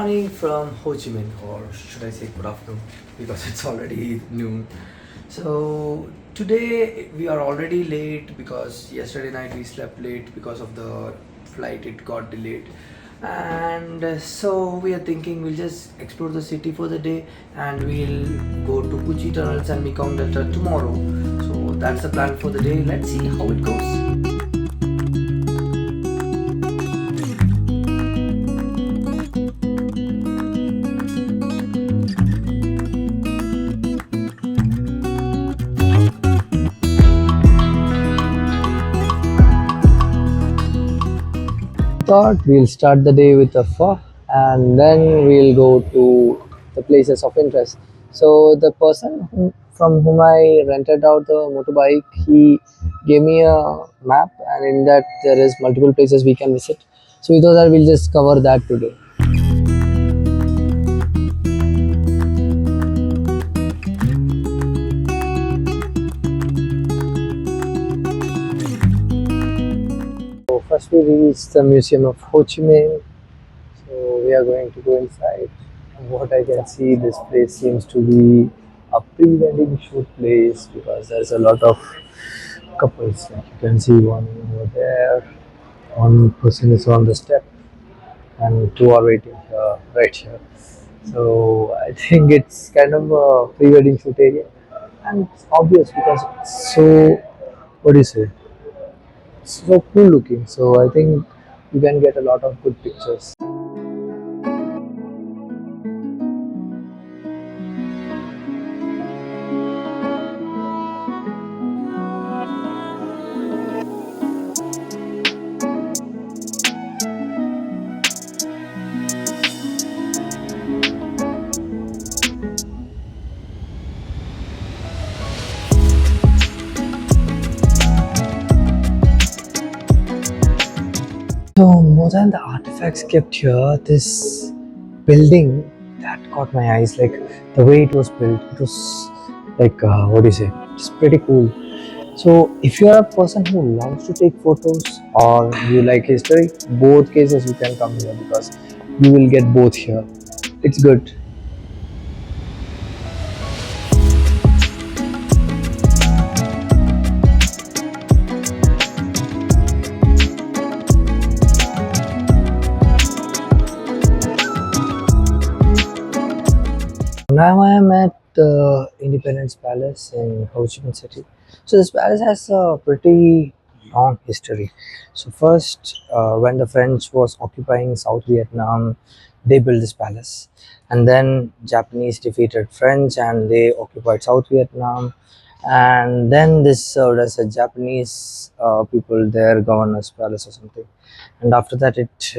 morning from Ho Chi Minh, or should I say good afternoon, because it's already noon. So today we are already late because yesterday night we slept late because of the flight, it got delayed. And so we are thinking we'll just explore the city for the day and we'll go to Kuchi tunnels and Mekong Delta tomorrow. So that's the plan for the day. Let's see how it goes. Thought we'll start the day with a pho and then we'll go to the places of interest. So the person from whom I rented out the motorbike, he gave me a map, and in that there is multiple places we can visit. So we thought that we'll just cover that today. So first we reached the Museum of Ho Chi Minh. So we are going to go inside. And what I can see, this place seems to be a pre-wedding shoot place because there's a lot of couples. Like you can see one over there, one person is on the step, and two are waiting right here. So I think it's kind of a pre-wedding shoot area, and it's obvious because it's so, what do you say, so cool looking. So I think you can get a lot of good pictures. So more than the artifacts kept here, this building that caught my eyes. Like the way it was built, it was like what do you say? It's pretty cool. So if you are a person who loves to take photos or you like history, both cases you can come here because you will get both here. It's good. Now I am at the Independence Palace in Ho Chi Minh City. So this palace has a pretty long history. So first, when the French was occupying South Vietnam, they built this palace, and then Japanese defeated French and they occupied South Vietnam, and then this served as a Japanese people their governor's palace or something. And after that, it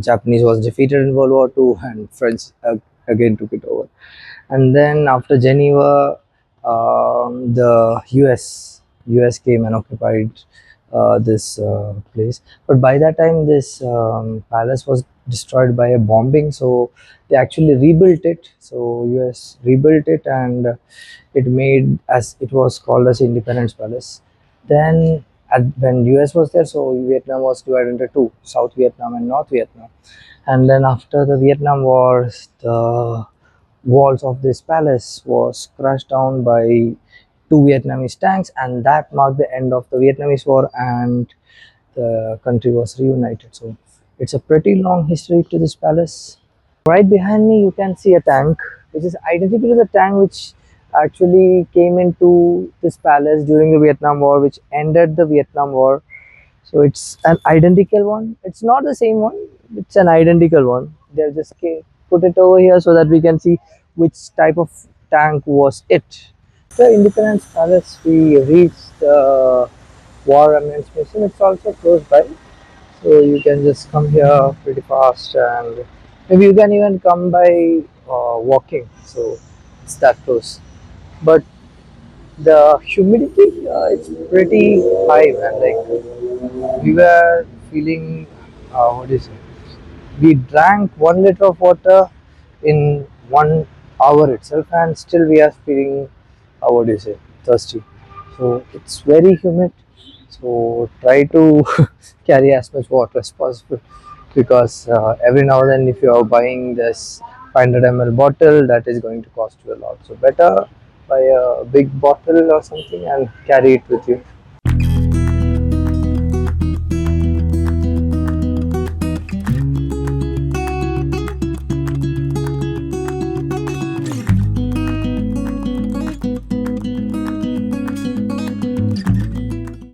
Japanese was defeated in World War II, and French again took it over. And then after Geneva, the US came and occupied this place. But by that time, this palace was destroyed by a bombing, so they actually rebuilt it. So US rebuilt it, and it made, as it was called as Independence Palace. Then when US was there, so Vietnam was divided into two: South Vietnam and North Vietnam. And then after the Vietnam Wars, the walls of this palace was crushed down by two Vietnamese tanks, and that marked the end of the Vietnamese war, and the country was reunited. So it's a pretty long history to this palace. Right behind me, you can see a tank, which is identical to the tank which actually came into this palace during the Vietnam War, which ended the Vietnam War. So it's an identical one. It's not the same one. It's an identical one. They'll just put it over here so that we can see which type of tank was it. The Independence Palace, we reached the War Remnants Museum. It's also close by, so you can just come here pretty fast, and maybe you can even come by walking. So it's that close. But the humidity, it's pretty high, man. Like we were feeling, what is it? We drank 1 liter of water in 1 hour itself, and still we are feeling, what do you say, thirsty. So it's very humid. So try to carry as much water as possible. because every now and then if you are buying this 500 ml bottle, that is going to cost you a lot. So better buy a big bottle or something and carry it with you.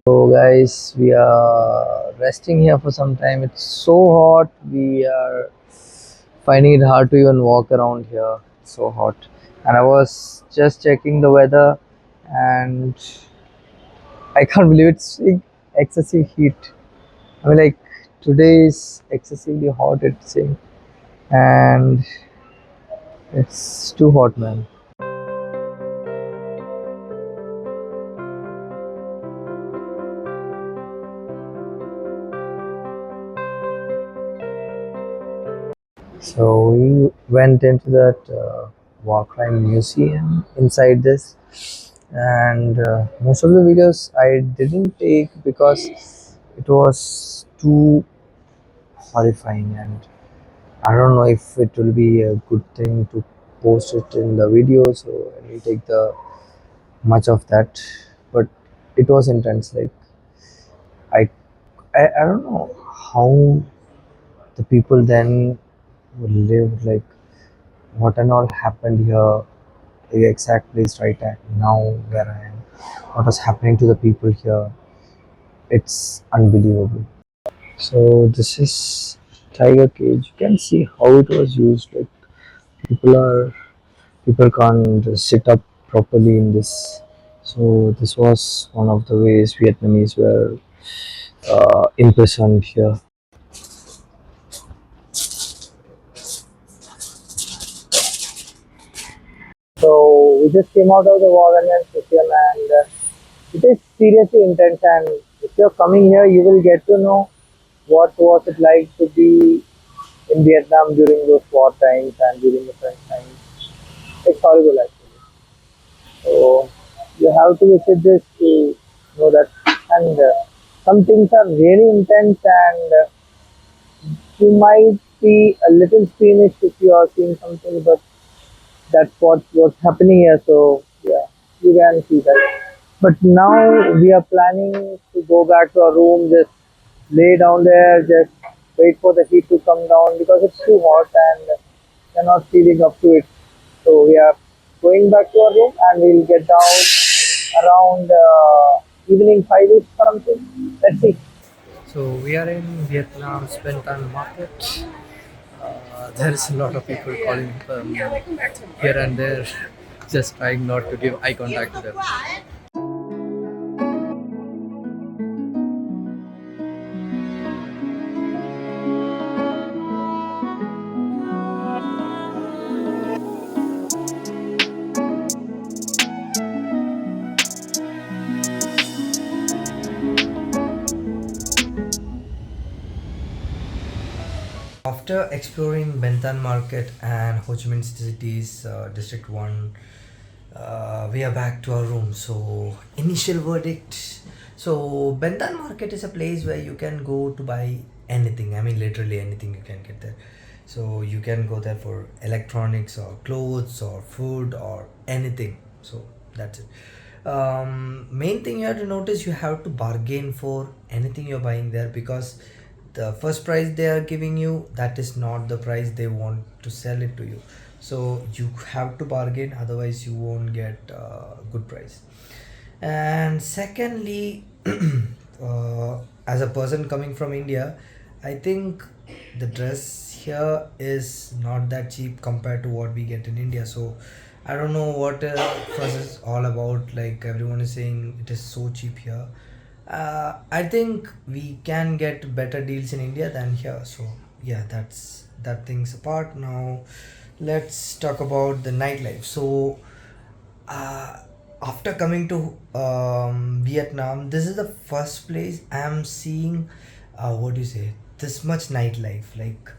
So guys, we are resting here for some time. It's so hot. We are finding it hard to even walk around here. It's so hot. And I was just checking the weather, and I can't believe it's excessive heat. I mean, like, today is excessively hot, it's saying, and it's too hot, man. So we went into that war crime museum inside this, and most of the videos I didn't take because it was too horrifying, and I don't know if it will be a good thing to post it in the video, so I will take the much of that. But it was intense. Like, I, I don't know how the people then would live. Like, what and all happened here, the exact place right at now where I am, what was happening to the people here. It's unbelievable. So this is tiger cage. You can see how it was used. Like, people are people can't sit up properly in this. So this was one of the ways Vietnamese were imprisoned here. So we just came out of the War Remnants Museum, and it is seriously intense. And if you're coming here, you will get to know what was it like to be in Vietnam during those war times and during the French times. It's horrible actually. So you have to visit this to know that. And some things are really intense, and you might be a little squeamish if you are seeing something, but that's what's happening here. So yeah, you can see that. But now we are planning to go back to our room, just lay down there, just wait for the heat to come down because it's too hot and we're not feeling up to it. So we are going back to our room and we'll get down around evening 5ish something. Let's see. So we are in Vietnam's Ben Thanh Market. There is a lot of people calling here and there, just trying not to give eye contact to them. After exploring Ben Thanh Market and Ho Chi Minh City's District 1, we are back to our room. So, initial verdict. So, Ben Thanh Market is a place where you can go to buy anything. I mean, literally anything you can get there. So, you can go there for electronics or clothes or food or anything. So, that's it. Main thing you have to notice, you have to bargain for anything you're buying there, because the first price they are giving you, that is not the price they want to sell it to you. So you have to bargain, otherwise you won't get a good price. And secondly, as a person coming from India, I think the dress here is not that cheap compared to what we get in India. So I don't know what fuss is all about. Like, everyone is saying it is so cheap here. I think we can get better deals in India than here. So yeah, that's that things apart. Now let's talk about the nightlife. So uh, after coming to Vietnam, this is the first place I am seeing, what do you say, this much nightlife. Like,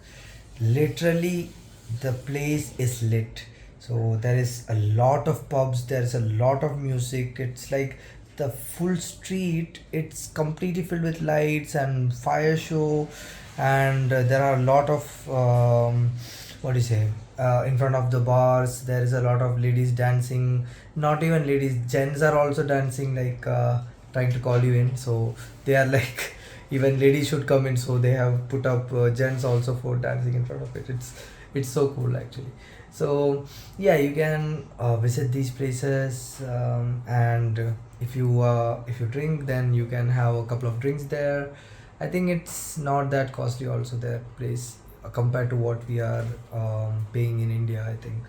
literally, the place is lit. So there is a lot of pubs, there is a lot of music. It's like the full street, it's completely filled with lights and fire show. and there are a lot of what do you say, in front of the bars there is a lot of ladies dancing. Not even ladies, gents are also dancing, like trying to call you in. So they are like even ladies should come in, so they have put up gents also for dancing in front of it. It's so cool actually. So yeah, you can visit these places, and if you drink, then you can have a couple of drinks there. I think it's not that costly also, that place, compared to what we are paying in India, I think.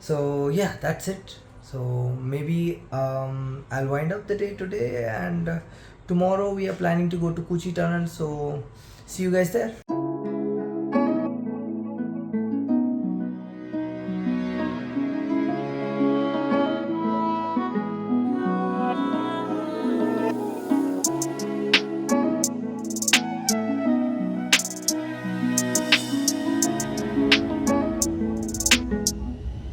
So yeah, that's it. So maybe I'll wind up the day today, and tomorrow we are planning to go to Kuchi Tunnel. So see you guys there.